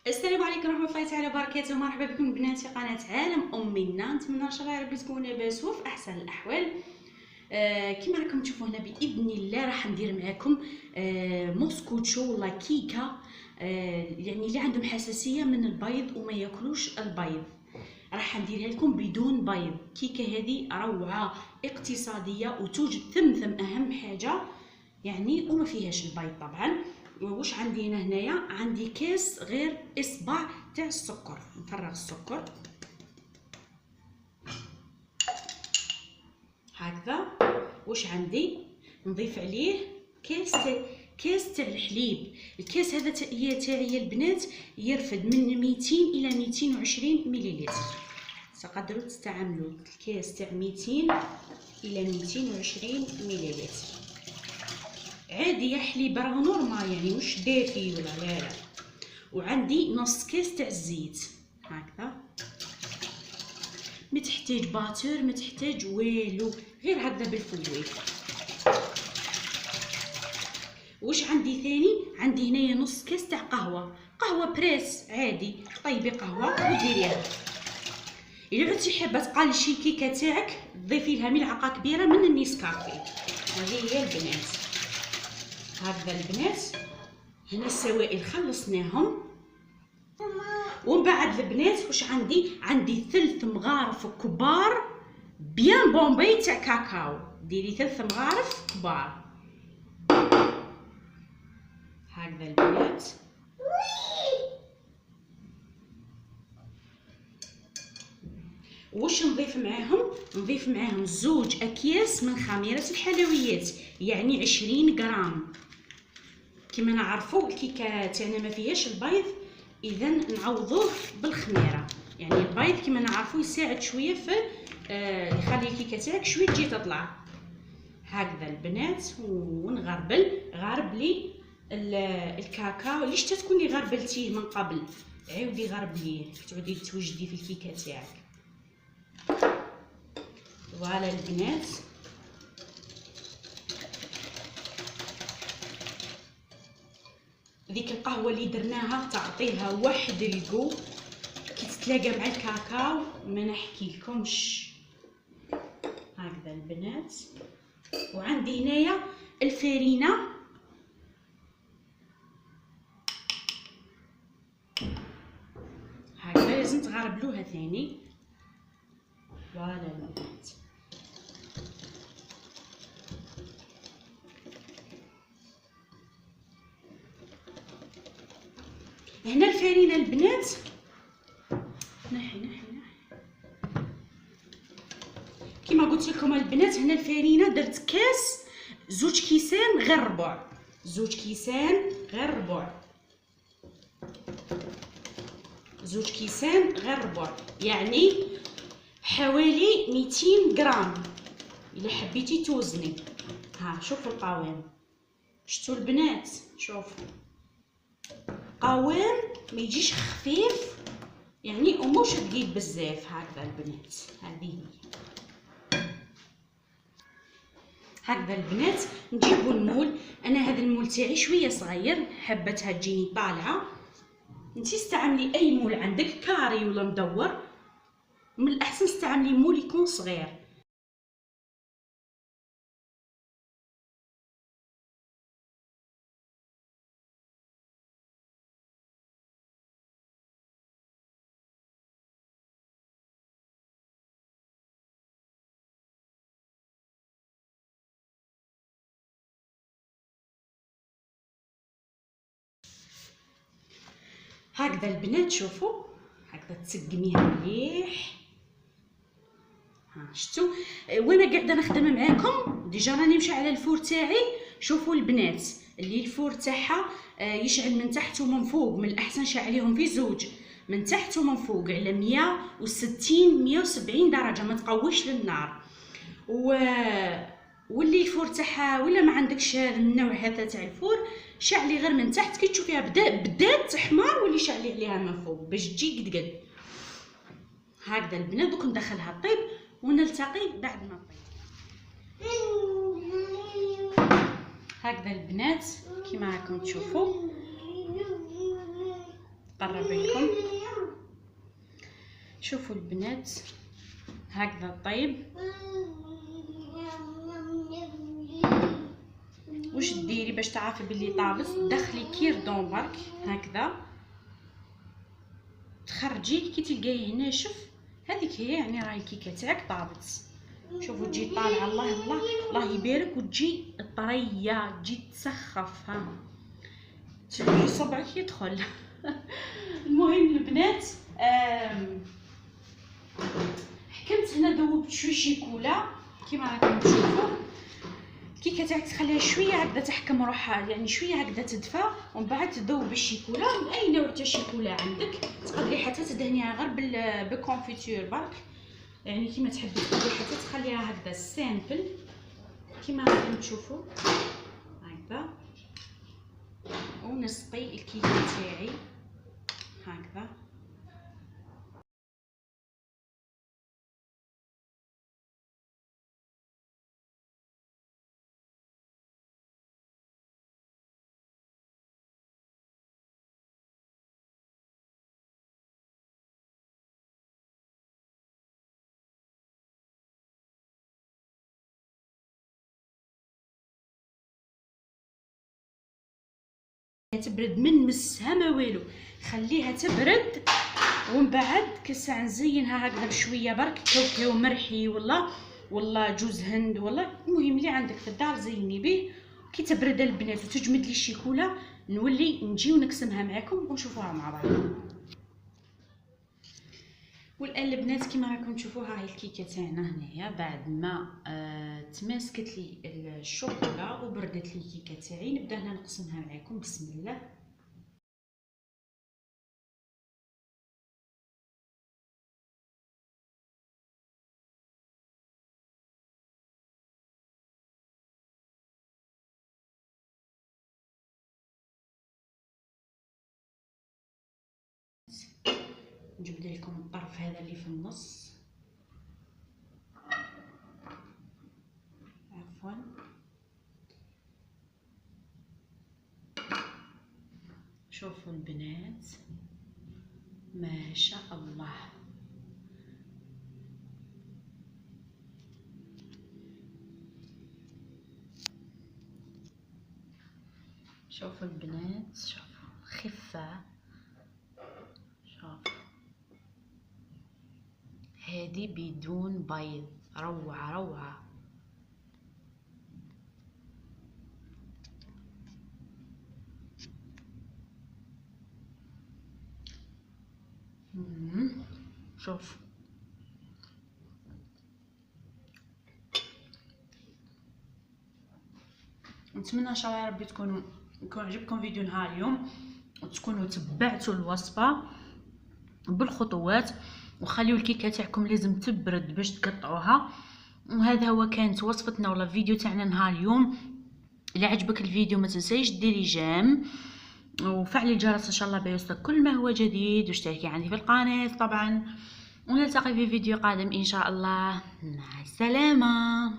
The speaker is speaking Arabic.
السلام عليكم ورحمه الله تعالى وبركاته. مرحبا بكم البنات في قناه عالم منا. نتمنى ان شاء الله ربي تكونوا لاباس وفي احسن الاحوال. كما راكم تشوفوا هنا باذن الله راح ندير معكم موسكوتشو ولا كيكه. يعني اللي عندهم حساسيه من البيض وما ياكلوش البيض راح نديرها لكم بدون بيض. كيكه هذه روعه اقتصاديه وتوجد ثمثم اهم حاجه يعني وما فيهاش البيض طبعا. واش عندي هنايا؟ عندي كاس غير اصبع تاع السكر. نفرغ السكر هكذا. واش عندي؟ نضيف عليه كاس تاع الحليب. الكاس هذا تاعي البنات يرفد من 200 الى 220 مليلتر. تقدروا تستعملوا الكاس تاع 200 الى 220 مليلتر عادي، يا حليب راه نورمال يعني مش دافي ولا لا. وعندي نص كاس تاع الزيت هكذا. ما تحتاج باتور، ما تحتاج والو، غير هكذا بالفوي. واش عندي ثاني؟ عندي هنايا نص كاس تاع قهوه بريس عادي. طيبي قهوه وديريها. الا عدتي حابه تقلشي الكيكه تاعك تضيفي لها ملعقه كبيره من النيسكافي. هذه هي البنات. هكذا البنات هنا السوائل خلصناهم. ومن بعد البنات واش عندي 3 مغارف كبار بيان بومبي تاع كاكاو. ديري 3 مغارف كبار هكذا البنات. واش نضيف معاهم؟ نضيف معاهم 2 اكياس من خميره الحلويات يعني 20 غرام. كما نعرفوا الكيكه تاعنا ما فيهاش البيض، اذا نعوضوه بالخميره. يعني البيض كما نعرفوا يساعد شويه في يخلي الكيكه تاعك شويه تجي تطلع هكذا البنات. غرب لي الكاكاو اللي شتا تكوني غربلتيه من قبل، عاودي غربليه تعودي توجدي في الكيكه تاعك. فوالا البنات. ذيك القهوه اللي درناها تعطيها واحد الجو كي تتلاقى مع الكاكاو ما نحكيلكمش هكذا البنات. وعندي هنايا الفارينه هكذا لازم تغربلوها ثاني. فوالا البنات. هنا الفارينه البنات نحي كما قلت لكم البنات. هنا الفارينه درت كاس 2 كيسان غير ربع. 2 كيسان غير ربع. 2 كيسان غير ربع يعني حوالي 200 غرام. الا حبيتي توزني ها شوفوا القوام. شفتوا البنات؟ شوفوا قوام ما يجيش خفيف يعني ومش ثقيل بزاف هكذا البنات. هذه هكذا البنات. نجيبوا المول. انا هذا المول تاعي شويه صغير حبتها تجيني طالعه. انتي استعملي اي مول عندك كاري ولا مدور، من الاحسن استعملي مول يكون صغير. هكذا البنات شوفوا هكذا تسقميها مليح. ها شفتوا وانا قاعده نخدم معاكم ديجا راني مشعله الفور تاعي. شوفوا البنات اللي الفور تاعها يشعل من تحت ومن فوق. من الاحسن شعليهم في 2 من تحت ومن فوق على 160 170 درجه، ما تقويش للنار. واللي الفور تاعها ولا ما عندكش النوع هذا تاع الفور شعلي غير من تحت. كي تشوفيها بدات تحمر واللي شعلي عليها من فوق باش تجي قد هكذا البنات. دوك ندخلها الطيب ونلتقي بعد ما طيب. هكذا البنات كما راكم تشوفوا نقرب لكم. شوفوا البنات هكذا طيب. واش ديري باش تعرفي بلي طابت؟ دخلي كيردون برك هكذا، تخرجيه كي تلقايه ناشف، هذيك هي يعني راهي الكيكه تاعك طابت. شوفوا تجي طالعه الله الله الله يبارك، وتجي طريه، تجي تسخف، ها تجي صبعك يدخل. المهم البنات حكمت هنا ذوبت شويه شيكولا كيما راكم تشوفوا. الكيكه تاعك تخليها شويه هكذا تحكم روحها، يعني شويه هكذا تدفى، ومن بعد تذوب الشيكولا. اي نوع تاع شيكولا عندك تقدري حتى تدهنيها غير بالكونفيتور برك، يعني كيما تحبي تقدري حتى تخليها هكذا سامبل كيما راكم تشوفوا هكذا. ونسقي الكيكه تاعي هكذا. تبرد من مسها ما والو، خليها تبرد ومن بعد كساع نزينها هكذا بشويه برك كاوكاو مرحي ولا جوز هند ولا المهم اللي عندك في الدار زيني به. كي تبرد البنات وتجمد لي الشيكولا نولي نجي ونقسمها معكم ونشوفوها مع بعض. والان البنات كيما راكم تشوفوها هاي الكيكه تاعنا هنايا بعد ما تماسكت لي الشوكولا وبردت لي الكيكه تاعي. نبدا هنا نقسمها معكم بسم الله. نجبد لكم الطرف هذا اللي في النص، عفوا. شوفوا البنات ما شاء الله، شوفوا البنات، شوفوا خفة، شوفوا هذه بدون بيض، روعة روعة. شوف نتمنى ان شاء الله يا ربي يكون عجبكم فيديو نهار اليوم، وتكونوا تبعتوا الوصفه بالخطوات، وخليوا الكيكه تاعكم لازم تبرد باش تقطعوها. وهذا هو كانت وصفتنا ولا فيديو تاعنا نهار اليوم. اذا عجبك الفيديو ما تنسيش ديري جيم وفعلي الجرس ان شاء الله بيوصلك كل ما هو جديد، واشتركي عندي في القناه طبعا. ونلتقي في فيديو قادم ان شاء الله. مع السلامه.